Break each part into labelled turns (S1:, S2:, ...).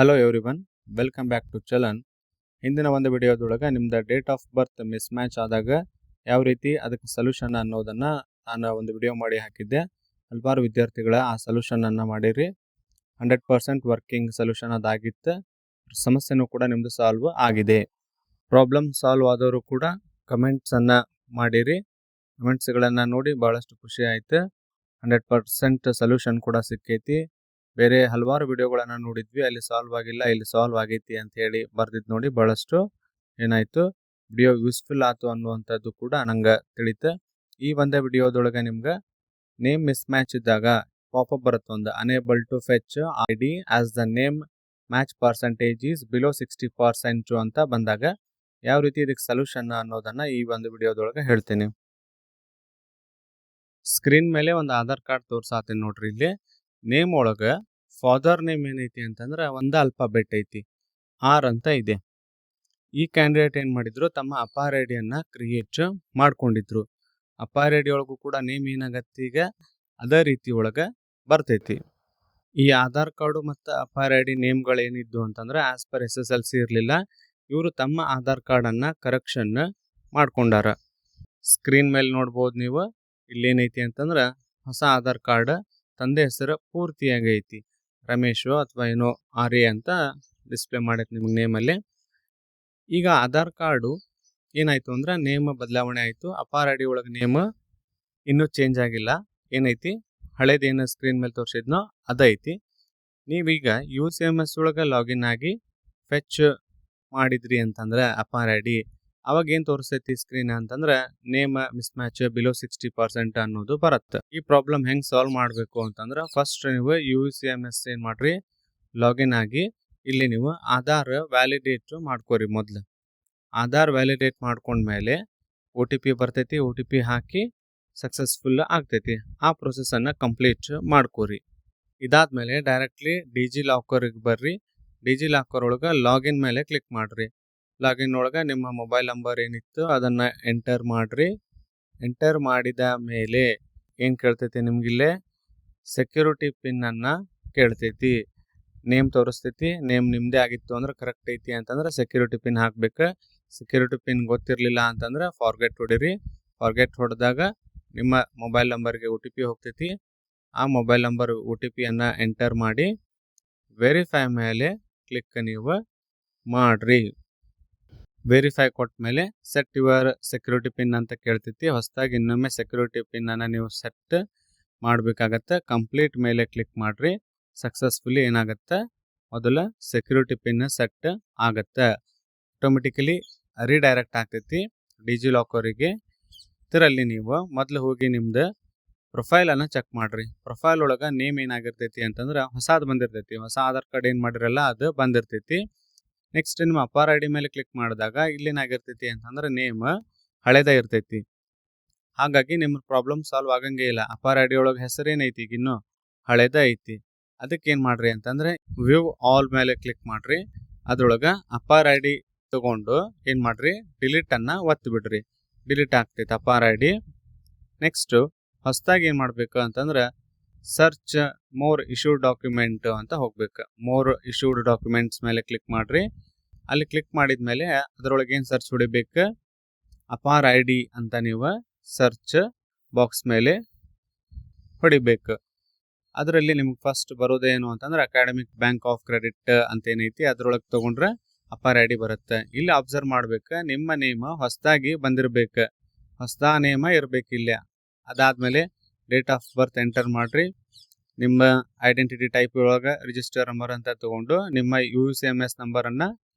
S1: Hello everyone, welcome back to ಚಲನ್. ಹಿಂದಿನ ಒಂದು ವಿಡಿಯೋದೊಳಗೆ ನಿಮ್ದು date of birth mismatch ಆದಾಗ ಯಾವ ರೀತಿ ಅದಕ್ಕೆ ಸೊಲ್ಯೂಷನ್ ಅನ್ನೋದನ್ನು ನಾನು ಒಂದು ವಿಡಿಯೋ ಮಾಡಿ ಹಾಕಿದ್ದೆ. ಹಲವಾರು ವಿದ್ಯಾರ್ಥಿಗಳ ಆ ಸೊಲ್ಯೂಷನನ್ನು ಮಾಡಿರಿ. 100% ವರ್ಕಿಂಗ್ ಸೊಲ್ಯೂಷನ್ ಅದಾಗಿತ್ತು. ಸಮಸ್ಯೆನೂ ಕೂಡ ನಿಮ್ಮದು ಸಾಲ್ವ್ ಆಗಿದೆ. ಪ್ರಾಬ್ಲಮ್ ಸಾಲ್ವ್ ಆದವರು ಕೂಡ ಕಮೆಂಟ್ಸನ್ನು ಮಾಡಿರಿ. ಕಮೆಂಟ್ಸ್ಗಳನ್ನು ನೋಡಿ ಭಾಳಷ್ಟು ಖುಷಿ ಆಯಿತು. 100% ಸೊಲ್ಯೂಷನ್ ಕೂಡ ಸಿಕ್ಕೈತಿ. ಬೇರೆ ಹಲವಾರು ವಿಡಿಯೋಗಳನ್ನು ನೋಡಿದ್ವಿ, ಅಲ್ಲಿ ಸಾಲ್ವ್ ಆಗಿಲ್ಲ, ಇಲ್ಲಿ ಸಾಲ್ವ್ ಆಗೈತಿ ಅಂತ ಹೇಳಿ ಬರ್ದಿದ್ದು ನೋಡಿ ಭಾಳಷ್ಟು ಏನಾಯಿತು, ವಿಡಿಯೋ ಯೂಸ್ಫುಲ್ ಆಯಿತು ಅನ್ನುವಂಥದ್ದು ಕೂಡ ನಂಗೆ ತಿಳಿತು. ಈ ಒಂದೇ ವಿಡಿಯೋದೊಳಗೆ ನಿಮ್ಗೆ ನೇಮ್ ಮಿಸ್ ಮ್ಯಾಚ್ ಇದ್ದಾಗ ಪಾಪಪ್ ಬರುತ್ತೆ, ಒಂದು unable to fetch I D as the name match percentage is below 60% ಅಂತ ಬಂದಾಗ ಯಾವ ರೀತಿ ಇದಕ್ಕೆ ಸೊಲ್ಯೂಷನ್ ಅನ್ನೋದನ್ನು ಈ ಒಂದು ವಿಡಿಯೋದೊಳಗೆ ಹೇಳ್ತೀನಿ. ಸ್ಕ್ರೀನ್ ಮೇಲೆ ಒಂದು ಆಧಾರ್ ಕಾರ್ಡ್ ತೋರ್ಸಾತೀನಿ ನೋಡ್ರಿ. ಇಲ್ಲಿ ನೇಮ್ ಒಳಗೆ ಫಾದರ್ ನೇಮ್ ಏನೈತಿ ಅಂತಂದ್ರೆ ಒಂದು ಅಲ್ಫಾಬೆಟ್ ಐತಿ, ಆರ್ ಅಂತ ಇದೆ. ಈ ಕ್ಯಾಂಡಿಡೇಟ್ ಏನು ಮಾಡಿದ್ರು, ತಮ್ಮ ಅಪಾರ್ ಐ ಡಿಯನ್ನು ಕ್ರಿಯೇಟ್ ಮಾಡ್ಕೊಂಡಿದ್ರು. ಅಪಾರ್ ಐ ಡಿ ಒಳಗೂ ಕೂಡ ನೇಮ್ ಏನಾಗತ್ತೆ, ಈಗ ಅದೇ ರೀತಿ ಒಳಗೆ ಬರ್ತೈತಿ. ಈ ಆಧಾರ್ ಕಾರ್ಡು ಮತ್ತು ಅಪಾರ್ ಐ ಡಿ ನೇಮ್ಗಳು ಏನಿದ್ದು ಅಂತಂದ್ರೆ ಆಸ್ ಪರ್ SSLC ಇರಲಿಲ್ಲ. ಇವರು ತಮ್ಮ ಆಧಾರ್ ಕಾರ್ಡನ್ನು ಕರೆಕ್ಷನ್ ಮಾಡ್ಕೊಂಡಾರ. ಸ್ಕ್ರೀನ್ ಮೇಲೆ ನೋಡ್ಬೋದು ನೀವು. ಇಲ್ಲೇನೈತಿ ಅಂತಂದ್ರೆ ಹೊಸ ಆಧಾರ್ ಕಾರ್ಡ್ ತಂದೆ ಹೆಸರು ಪೂರ್ತಿಯಾಗಿ ಐತಿ, ರಮೇಶು ಅಥವಾ ಏನೋ ಆರ್ಯ ಅಂತ ಡಿಸ್ಪ್ಲೇ ಮಾಡೈತೆ ನಿಮ್ಗೆ ನೇಮಲ್ಲಿ. ಈಗ ಆಧಾರ್ ಕಾರ್ಡು ಏನಾಯ್ತು ಅಂದ್ರೆ ನೇಮ್ ಬದಲಾವಣೆ ಆಯಿತು. ಅಪಾರ್ ಐ ಡಿ ಒಳಗೆ ನೇಮ್ ಇನ್ನೂ ಚೇಂಜ್ ಆಗಿಲ್ಲ. ಏನೈತಿ, ಹಳೇದೇನು ಸ್ಕ್ರೀನ್ ಮೇಲೆ ತೋರಿಸಿದ್ನೋ ಅದೈತಿ. ನೀವೀಗ UCMS ಒಳಗೆ ಲಾಗಿನ್ ಆಗಿ ಫೆಚ್ ಮಾಡಿದ್ರಿ ಅಂತಂದ್ರೆ ಅಪಾರ್ ಐ ಡಿ, ಅವಾಗ ಏನು ತೋರಿಸ್ತೈತಿ ಸ್ಕ್ರೀನ್ ಅಂತಂದ್ರೆ ನೇಮ್ ಮಿಸ್ ಮ್ಯಾಚ್ ಬಿಲೋ 60% ಅನ್ನೋದು ಬರುತ್ತೆ. ಈ ಪ್ರಾಬ್ಲಮ್ ಹೆಂಗೆ ಸಾಲ್ವ್ ಮಾಡಬೇಕು ಅಂತಂದ್ರೆ ಫಸ್ಟ್ ನೀವು UCMS ಏನು ಮಾಡ್ರಿ, ಲಾಗಿನ್ ಆಗಿ ಇಲ್ಲಿ ನೀವು ಆಧಾರ್ ವ್ಯಾಲಿಡೇಟ್ ಮಾಡ್ಕೋರಿ. ಮೊದಲು ಆಧಾರ್ ವ್ಯಾಲಿಡೇಟ್ ಮಾಡ್ಕೊಂಡ್ಮೇಲೆ OTP ಬರ್ತೈತಿ. OTP ಹಾಕಿ ಸಕ್ಸಸ್ಫುಲ್ ಆಗ್ತೈತಿ. ಆ ಪ್ರೊಸೆಸನ್ನು ಕಂಪ್ಲೀಟ್ ಮಾಡ್ಕೋರಿ. ಇದಾದ್ಮೇಲೆ ಡೈರೆಕ್ಟ್ಲಿ ಡಿಜಿ ಲಾಕರ್ಗೆ ಬರ್ರಿ. ಡಿಜಿ ಲಾಕರ್ ಒಳಗೆ ಲಾಗಿನ್ ಮೇಲೆ ಕ್ಲಿಕ್ ಮಾಡ್ರಿ. ಲಾಗಿನ್ ಒಳಗೆ ನಿಮ್ಮ ಮೊಬೈಲ್ ನಂಬರ್ ಏನಿತ್ತು ಅದನ್ನು ಎಂಟರ್ ಮಾಡ್ರಿ. ಎಂಟರ್ ಮಾಡಿದ ಮೇಲೆ ಏನು ಕೇಳ್ತೈತಿ ನಿಮ್ಗಿಲ್ಲೇ, ಸೆಕ್ಯೂರಿಟಿ ಪಿನ್ನನ್ನು ಕೇಳ್ತೈತಿ. ನೇಮ್ ತೋರಿಸ್ತೈತಿ. ನೇಮ್ ನಿಮ್ಮದೇ ಆಗಿತ್ತು ಅಂದ್ರೆ ಕರೆಕ್ಟ್ ಐತಿ ಅಂತಂದ್ರೆ ಸೆಕ್ಯೂರಿಟಿ ಪಿನ್ ಹಾಕ್ಬೇಕು. ಸೆಕ್ಯೂರಿಟಿ ಪಿನ್ ಗೊತ್ತಿರಲಿಲ್ಲ ಅಂತಂದ್ರೆ ಫಾರ್ಗೆಟ್ ಹೊಡಿರಿ. ಫಾರ್ಗೆಟ್ ಹೊಡೆದಾಗ ನಿಮ್ಮ ಮೊಬೈಲ್ ನಂಬರ್ಗೆ OTP ಹೋಗ್ತೈತಿ. ಆ ಮೊಬೈಲ್ ನಂಬರ್ OTPಯನ್ನು ಎಂಟರ್ ಮಾಡಿ ವೆರಿಫೈ ಮೇಲೆ ಕ್ಲಿಕ್ ನೀವು ಮಾಡ್ರಿ. ವೆರಿಫೈ ಕೊಟ್ಟ ಮೇಲೆ ಸೆಟ್ ಯುವರ್ ಸೆಕ್ಯೂರಿಟಿ ಪಿನ್ ಅಂತ ಕೇಳ್ತೈತಿ. ಹೊಸದಾಗಿ ಇನ್ನೊಮ್ಮೆ ಸೆಕ್ಯೂರಿಟಿ ಪಿನ್ನನ್ನು ನೀವು ಸೆಟ್ ಮಾಡಬೇಕಾಗತ್ತೆ. ಕಂಪ್ಲೀಟ್ ಮೇಲೆ ಕ್ಲಿಕ್ ಮಾಡಿರಿ. ಸಕ್ಸಸ್ಫುಲಿ ಏನಾಗುತ್ತೆ, ಮೊದಲ ಸೆಕ್ಯೂರಿಟಿ ಪಿನ್ ಸೆಟ್ ಆಗುತ್ತೆ. ಆಟೋಮೆಟಿಕಲಿ ರೀಡೈರೆಕ್ಟ್ ಆಗ್ತೈತಿ ಡಿಜಿ ಲಾಕರಿಗೆ. ಇದರಲ್ಲಿ ನೀವು ಮೊದಲು ಹೋಗಿ ನಿಮ್ದು ಪ್ರೊಫೈಲನ್ನು ಚೆಕ್ ಮಾಡಿರಿ. ಪ್ರೊಫೈಲ್ ಒಳಗೆ ನೇಮ್ ಏನಾಗಿರ್ತೈತಿ ಅಂತಂದ್ರೆ ಹೊಸದು ಬಂದಿರ್ತೈತಿ. ಹೊಸ ಆಧಾರ್ ಕಾರ್ಡ್ ಏನು ಮಾಡಿರಲ್ಲ ಅದು ಬಂದಿರ್ತೈತಿ. ನೆಕ್ಸ್ಟ್ ನಿಮ್ಮ ಅಪಾರ್ ಐ ಡಿ ಮೇಲೆ ಕ್ಲಿಕ್ ಮಾಡಿದಾಗ ಇಲ್ಲೇನಾಗಿರ್ತೈತಿ ಅಂತಂದ್ರೆ ನೇಮ್ ಹಳೇದೇ ಇರ್ತೈತಿ. ಹಾಗಾಗಿ ನಿಮ್ಮ ಪ್ರಾಬ್ಲಮ್ ಸಾಲ್ವ್ ಆಗಂಗೇ ಇಲ್ಲ. ಅಪಾರ್ ಐ ಡಿ ಒಳಗೆ ಹೆಸರೇನೈತಿ ಈಗ ಇನ್ನೂ ಹಳೇದೇ ಐತಿ. ಅದಕ್ಕೆ ಏನು ಮಾಡ್ರಿ ಅಂತಂದ್ರೆ ವ್ಯೂ ಆಲ್ ಮೇಲೆ ಕ್ಲಿಕ್ ಮಾಡ್ರಿ. ಅದ್ರೊಳಗೆ ಅಪಾರ್ ಐ ಡಿ ತಗೊಂಡು ಏನು ಮಾಡ್ರಿ, ಡಿಲೀಟನ್ನು ಒತ್ತಿ ಬಿಡ್ರಿ. ಡಿಲೀಟ್ ಆಗ್ತೈತಿ ಅಪಾರ್ ಐ ಡಿ. ನೆಕ್ಸ್ಟು ಹೊಸದಾಗಿ ಏನು ಮಾಡಬೇಕು ಅಂತಂದ್ರೆ ಸರ್ಚ್ ಮೋರ್ ಇಶ್ಯೂಡ್ ಡಾಕ್ಯುಮೆಂಟ್ ಅಂತ ಹೋಗ್ಬೇಕು. ಮೋರ್ ಇಶ್ಯೂಡ್ ಡಾಕ್ಯುಮೆಂಟ್ಸ್ ಮೇಲೆ ಕ್ಲಿಕ್ ಮಾಡ್ರಿ. ಅಲ್ಲಿ ಕ್ಲಿಕ್ ಮಾಡಿದ ಮೇಲೆ ಅದರೊಳಗೆ ಏನು ಸರ್ಚ್ ಹೊಡಿಬೇಕು, ಅಪಾರ್ ಐ ಡಿ ಅಂತ ನೀವು ಸರ್ಚ್ ಬಾಕ್ಸ್ ಮೇಲೆ ಹೊಡಿಬೇಕು. ಅದರಲ್ಲಿ ನಿಮ್ಗೆ ಫಸ್ಟ್ ಬರೋದೇನು ಅಂತಂದ್ರೆ ಅಕಾಡೆಮಿಕ್ ಬ್ಯಾಂಕ್ ಆಫ್ ಕ್ರೆಡಿಟ್ ಅಂತ ಏನೈತಿ, ಅದರೊಳಗೆ ತೊಗೊಂಡ್ರೆ ಅಪಾರ್ ಐ ಡಿ ಬರುತ್ತೆ. ಇಲ್ಲಿ ಅಬ್ಸರ್ವ್ ಮಾಡ್ಬೇಕು, ನಿಮ್ಮ ನೇಮ್ ಹೊಸದಾಗಿ ಬಂದಿರಬೇಕು, ಹೊಸದ ನೇಮ ಇರಬೇಕು ಇಲ್ಲೇ. ಅದಾದಮೇಲೆ ಡೇಟ್ ಆಫ್ ಬರ್ತ್ ಎಂಟರ್ ಮಾಡಿರಿ. ನಿಮ್ಮ ಐಡೆಂಟಿಟಿ ಟೈಪ್ ಒಳಗೆ ರಿಜಿಸ್ಟರ್ ನಂಬರ್ ಅಂತ ತೊಗೊಂಡು ನಿಮ್ಮ UCMS ನಂಬರನ್ನು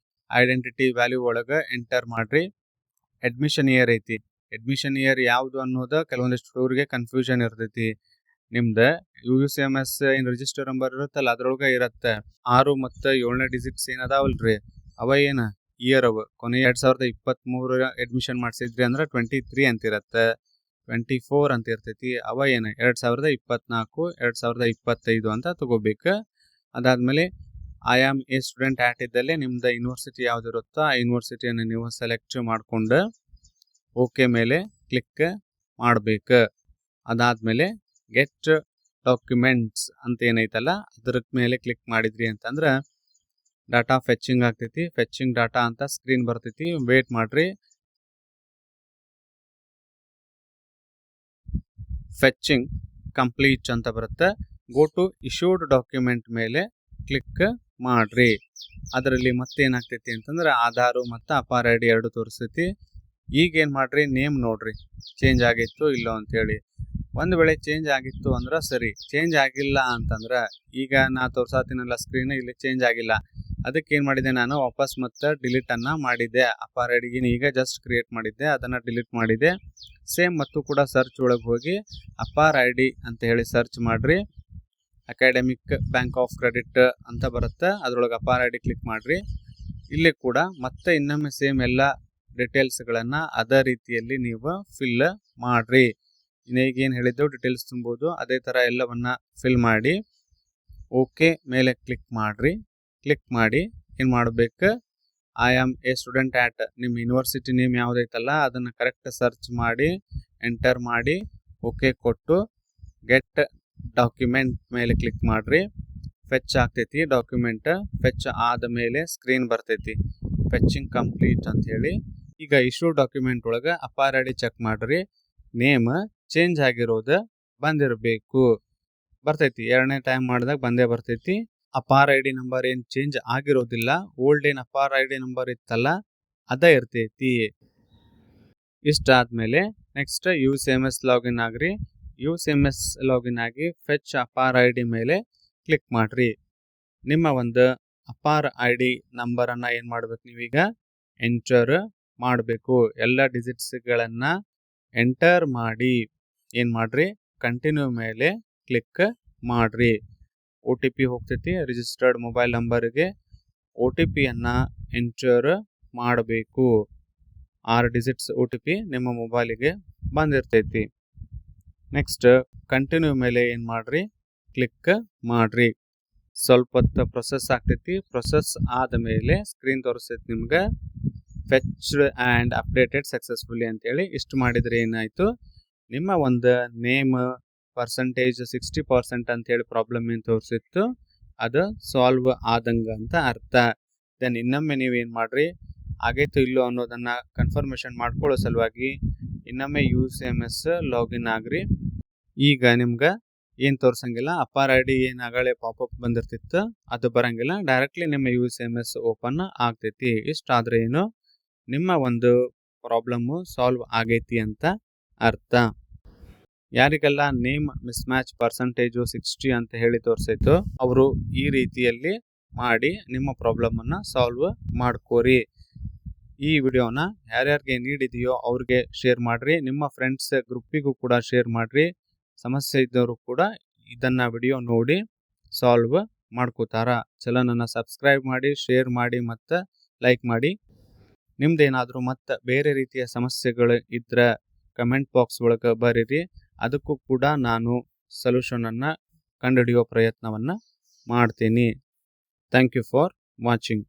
S1: ಐಡೆಂಟಿಟಿ ವ್ಯಾಲ್ಯೂ ಒಳಗೆ ಎಂಟರ್ ಮಾಡಿರಿ. ಅಡ್ಮಿಷನ್ ಇಯರ್ ಐತಿ, ಅಡ್ಮಿಷನ್ ಇಯರ್ ಯಾವುದು ಅನ್ನೋದು ಕೆಲವೊಂದಿಷ್ಟು ಊರಿಗೆ ಕನ್ಫ್ಯೂಷನ್ ಇರ್ತೈತಿ. ನಿಮ್ದು UCMS ಏನು ರಿಜಿಸ್ಟರ್ ನಂಬರ್ ಇರುತ್ತಲ್ಲ ಅದ್ರೊಳಗೆ ಇರುತ್ತೆ 6 ಮತ್ತು 7ನೇ ಡಿಜಿಟ್ಸ್ ಏನದಾವಲ್ರಿ, ಅವ ಏನು ಇಯರ್ ಅವು. ಕೊನೆ 2023 ಅಡ್ಮಿಷನ್ ಮಾಡಿಸಿದ್ರಿ ಅಂದ್ರೆ 23 ಅಂತ ಇರುತ್ತೆ, 24 ಅಂತ ಇರ್ತೈತಿ. ಅವ ಏನು 2024, 2025 ಅಂತ ತಗೋಬೇಕು. ಅದಾದಮೇಲೆ I am A student at ಇದ್ದಲ್ಲಿ ನಿಮ್ದು ಯೂನಿವರ್ಸಿಟಿ ಯಾವುದಿರುತ್ತೋ ಆ ಯೂನಿವರ್ಸಿಟಿಯನ್ನು ನೀವು ಸೆಲೆಕ್ಟ್ ಮಾಡಿಕೊಂಡು ಓಕೆ ಮೇಲೆ ಕ್ಲಿಕ್ ಮಾಡಬೇಕು. ಅದಾದಮೇಲೆ ಗೆಟ್ ಡಾಕ್ಯುಮೆಂಟ್ಸ್ ಅಂತ ಏನೈತಲ್ಲ ಅದ್ರ ಮೇಲೆ ಕ್ಲಿಕ್ ಮಾಡಿದ್ರಿ ಅಂತಂದ್ರೆ ಡಾಟಾ ಫೆಚ್ಚಿಂಗ್ ಆಗ್ತೈತಿ. ಫೆಚ್ಚಿಂಗ್ ಡಾಟಾ ಅಂತ ಸ್ಕ್ರೀನ್ ಬರ್ತೈತಿ. ವೇಟ್ ಮಾಡ್ರಿ. ಫೆಚ್ಚಿಂಗ್ ಕಂಪ್ಲೀಟ್ ಅಂತ ಬರುತ್ತೆ. ಗೋ ಟು ಇಶ್ಯೂಡ್ ಡಾಕ್ಯುಮೆಂಟ್ ಮೇಲೆ ಕ್ಲಿಕ್ ಮಾಡ್ರಿ. ಅದರಲ್ಲಿ ಮತ್ತೆ ಏನಾಗ್ತೈತಿ ಅಂತಂದ್ರೆ ಆಧಾರು ಮತ್ತು ಅಪಾರ್ ಐ ಡಿ ಎರಡು ತೋರಿಸ್ತೈತಿ. ಈಗ ಏನು ಮಾಡ್ರಿ, ನೇಮ್ ನೋಡ್ರಿ ಚೇಂಜ್ ಆಗಿತ್ತು ಇಲ್ಲೋ ಅಂತೇಳಿ. ಒಂದು ವೇಳೆ ಚೇಂಜ್ ಆಗಿತ್ತು ಅಂದ್ರೆ ಸರಿ, ಚೇಂಜ್ ಆಗಿಲ್ಲ ಅಂತಂದ್ರೆ ಈಗ ನಾ ತೋರ್ಸಾತೀನಲ್ಲ ಸ್ಕ್ರೀನ್, ಇಲ್ಲಿ ಚೇಂಜ್ ಆಗಿಲ್ಲ. ಅದಕ್ಕೆ ಏನು ಮಾಡಿದೆ, ನಾನು ವಾಪಸ್ ಮತ್ತೆ ಡಿಲೀಟನ್ನು ಮಾಡಿದ್ದೆ. ಅಪಾರ್ ಐ ಡಿಗೆ ಈಗ ಜಸ್ಟ್ ಕ್ರಿಯೇಟ್ ಮಾಡಿದ್ದೆ, ಅದನ್ನು ಡಿಲೀಟ್ ಮಾಡಿದೆ. ಸೇಮ್ ಮತ್ತು ಕೂಡ ಸರ್ಚ್ ಒಳಗೆ ಹೋಗಿ ಅಪಾರ್ ಐ ಡಿ ಅಂತ ಹೇಳಿ ಸರ್ಚ್ ಮಾಡ್ರಿ. ಅಕಾಡೆಮಿಕ್ ಬ್ಯಾಂಕ್ ಆಫ್ ಕ್ರೆಡಿಟ್ ಅಂತ ಬರುತ್ತೆ, ಅದ್ರೊಳಗೆ ಅಪಾರ್ ಐ ಡಿ ಕ್ಲಿಕ್ ಮಾಡ್ರಿ. ಇಲ್ಲಿ ಕೂಡ ಮತ್ತೆ ಇನ್ನೊಮ್ಮೆ ಸೇಮ್ ಎಲ್ಲ ಡೀಟೇಲ್ಸ್ಗಳನ್ನು ಅದೇ ರೀತಿಯಲ್ಲಿ ನೀವು ಫಿಲ್ ಮಾಡ್ರಿ. ಈಗೇನು ಹೇಳಿದ್ದು ಡೀಟೇಲ್ಸ್ ತುಂಬೋದು ಅದೇ ಥರ ಎಲ್ಲವನ್ನ ಫಿಲ್ ಮಾಡಿ ಓಕೆ ಮೇಲೆ ಕ್ಲಿಕ್ ಮಾಡ್ರಿ. ಕ್ಲಿಕ್ ಮಾಡಿ ಏನು ಮಾಡಬೇಕು, ಐ ಆಮ್ ಎ ಸ್ಟೂಡೆಂಟ್ ಆಟ್ ನಿಮ್ಮ ಯೂನಿವರ್ಸಿಟಿ ನೇಮ್ ಯಾವುದೈತಲ್ಲ ಅದನ್ನು ಕರೆಕ್ಟ್ ಸರ್ಚ್ ಮಾಡಿ ಎಂಟರ್ ಮಾಡಿ ಓಕೆ ಕೊಟ್ಟು ಗೆಟ್ ಡಾಕ್ಯುಮೆಂಟ್ ಮೇಲೆ ಕ್ಲಿಕ್ ಮಾಡ್ರಿ. ಫೆಚ್ ಆಗ್ತೈತಿ. ಡಾಕ್ಯುಮೆಂಟ್ ಫೆಚ್ ಆದ ಮೇಲೆ ಸ್ಕ್ರೀನ್ ಬರ್ತೈತಿ ಫೆಚ್ಚಿಂಗ್ ಕಂಪ್ಲೀಟ್ ಅಂತ ಹೇಳಿ. ಈಗ ಇಶ್ಯೂ ಡಾಕ್ಯುಮೆಂಟ್ ಒಳಗೆ ಅಪಾರ್ ಐ ಡಿ ಚೆಕ್ ಮಾಡ್ರಿ. ನೇಮ್ ಚೇಂಜ್ ಆಗಿರೋದು ಬಂದಿರಬೇಕು ಬರ್ತೈತಿ. ಎರಡನೇ ಟೈಮ್ ಮಾಡಿದಾಗ ಬಂದೇ ಬರ್ತೈತಿ. ಅಪಾರ್ ಐ ಡಿ ನಂಬರ್ ಏನು ಚೇಂಜ್ ಆಗಿರೋದಿಲ್ಲ. ಓಲ್ಡ್ ಏನು ಅಪಾರ್ ಐ ಡಿ ನಂಬರ್ ಇತ್ತಲ್ಲ ಅದೇ ಇರ್ತೈತಿ. ಇಷ್ಟಾದ್ಮೇಲೆ ನೆಕ್ಸ್ಟ್ UCMS ಲಾಗಿನ್ ಆಗ್ರಿ. UCMS ಲಾಗಿನ್ ಆಗಿ ಫೆಚ್ ಅಪಾರ್ ಐ ಡಿ ಮೇಲೆ ಕ್ಲಿಕ್ ಮಾಡ್ರಿ. ನಿಮ್ಮ ಒಂದು ಅಪಾರ್ ಐ ಡಿ ನಂಬರನ್ನು ಏನು ಮಾಡ್ಬೇಕು, ನೀವೀಗ ಎಂಟರ್ ಮಾಡಬೇಕು. ಎಲ್ಲ ಡಿಜಿಟ್ಸ್ಗಳನ್ನು ಎಂಟರ್ ಮಾಡಿ ಏನು ಮಾಡ್ರಿ, ಕಂಟಿನ್ಯೂ ಮೇಲೆ ಕ್ಲಿಕ್ ಮಾಡ್ರಿ. OTP ಹೋಗ್ತೈತಿ. ರಿಜಿಸ್ಟರ್ಡ್ ಮೊಬೈಲ್ ನಂಬರ್ಗೆ OTP ಎಂಟರ್ ಮಾಡಬೇಕು. 6 ಡಿಜಿಟ್ಸ್ OTP ನಿಮ್ಮ ಮೊಬೈಲಿಗೆ ಬಂದಿರ್ತೈತಿ. ನೆಕ್ಸ್ಟ್ ಕಂಟಿನ್ಯೂ ಮೇಲೆ ಏನು ಮಾಡ್ರಿ, ಕ್ಲಿಕ್ ಮಾಡ್ರಿ. ಸ್ವಲ್ಪ ಹೊತ್ತು ಪ್ರೊಸೆಸ್ ಆಗ್ತೈತಿ. ಪ್ರೊಸೆಸ್ ಆದಮೇಲೆ ಸ್ಕ್ರೀನ್ ತೋರಿಸ್ತೈತಿ ನಿಮ್ಗೆ ಫೆಚ್ಡ್ ಆ್ಯಂಡ್ ಅಪ್ಡೇಟೆಡ್ ಸಕ್ಸಸ್ಫುಲಿ ಅಂತೇಳಿ. ಇಷ್ಟು ಮಾಡಿದರೆ ಏನಾಯಿತು, ನಿಮ್ಮ ಒಂದು ನೇಮ್ ಪರ್ಸೆಂಟೇಜ್ 60% ಅಂತೇಳಿ ಪ್ರಾಬ್ಲಮ್ ಏನು ತೋರಿಸಿತ್ತು ಅದು ಸಾಲ್ವ್ ಆದಂಗೆ ಅಂತ ಅರ್ಥ. ದೆನ್ ಇನ್ನೊಮ್ಮೆ ನೀವೇನು ಮಾಡಿರಿ, ಆಗೈತು ಇಲ್ಲೋ ಅನ್ನೋದನ್ನು ಕನ್ಫರ್ಮೇಷನ್ ಮಾಡ್ಕೊಳ್ಳೋ ಸಲುವಾಗಿ ಇನ್ನೊಮ್ಮೆ UCMS ಲಾಗಿನ್ ಆಗ್ರಿ. ಈಗ ನಿಮ್ಗೆ ಏನು ತೋರಿಸಂಗಿಲ್ಲ, ಅಪಾರ್ ಐ ಡಿ ಏನು ಆಗಲೇ ಪಾಪಪ್ ಬಂದಿರ್ತಿತ್ತು ಅದು ಬರಂಗಿಲ್ಲ. ಡೈರೆಕ್ಟ್ಲಿ ನಿಮ್ಮ UCMS ಓಪನ್ ಆಗ್ತೈತಿ. ಇಷ್ಟಾದರೆ ಏನು, ನಿಮ್ಮ ಒಂದು ಪ್ರಾಬ್ಲಮ್ಮು ಸಾಲ್ವ್ ಆಗೈತಿ ಅಂತ ಅರ್ಥ. ಯಾರಿಗೆಲ್ಲ ನೇಮ್ ಮಿಸ್ ಮ್ಯಾಚ್ ಪರ್ಸೆಂಟೇಜು 60 ಅಂತ ಹೇಳಿ ತೋರಿಸೈತು ಅವರು ಈ ರೀತಿಯಲ್ಲಿ ಮಾಡಿ ನಿಮ್ಮ ಪ್ರಾಬ್ಲಮನ್ನು ಸಾಲ್ವ್ ಮಾಡ್ಕೋರಿ. ಈ ವಿಡಿಯೋನ ಯಾರ್ಯಾರಿಗೆ ನೀಡಿದೆಯೋ ಅವ್ರಿಗೆ ಶೇರ್ ಮಾಡಿರಿ. ನಿಮ್ಮ ಫ್ರೆಂಡ್ಸ್ ಗ್ರೂಪಿಗೂ ಕೂಡ ಶೇರ್ ಮಾಡಿರಿ. ಸಮಸ್ಯೆ ಇದ್ದವರು ಕೂಡ ಇದನ್ನು ವಿಡಿಯೋ ನೋಡಿ ಸಾಲ್ವ್ ಮಾಡ್ಕೋತಾರ. ಚಾನಲನ್ನು ಸಬ್ಸ್ಕ್ರೈಬ್ ಮಾಡಿ, ಶೇರ್ ಮಾಡಿ ಮತ್ತು ಲೈಕ್ ಮಾಡಿ. ನಿಮ್ದೇನಾದರೂ ಮತ್ತು ಬೇರೆ ರೀತಿಯ ಸಮಸ್ಯೆಗಳು ಇದ್ರೆ ಕಮೆಂಟ್ ಬಾಕ್ಸ್ ಒಳಗೆ ಬರೀರಿ. ಅದಕ್ಕೂ ಕೂಡ ನಾನು ಸೊಲ್ಯೂಷನನ್ನು ಕಂಡುಹಿಡಿಯೋ ಪ್ರಯತ್ನವನ್ನು ಮಾಡ್ತೀನಿ. Thank you for watching.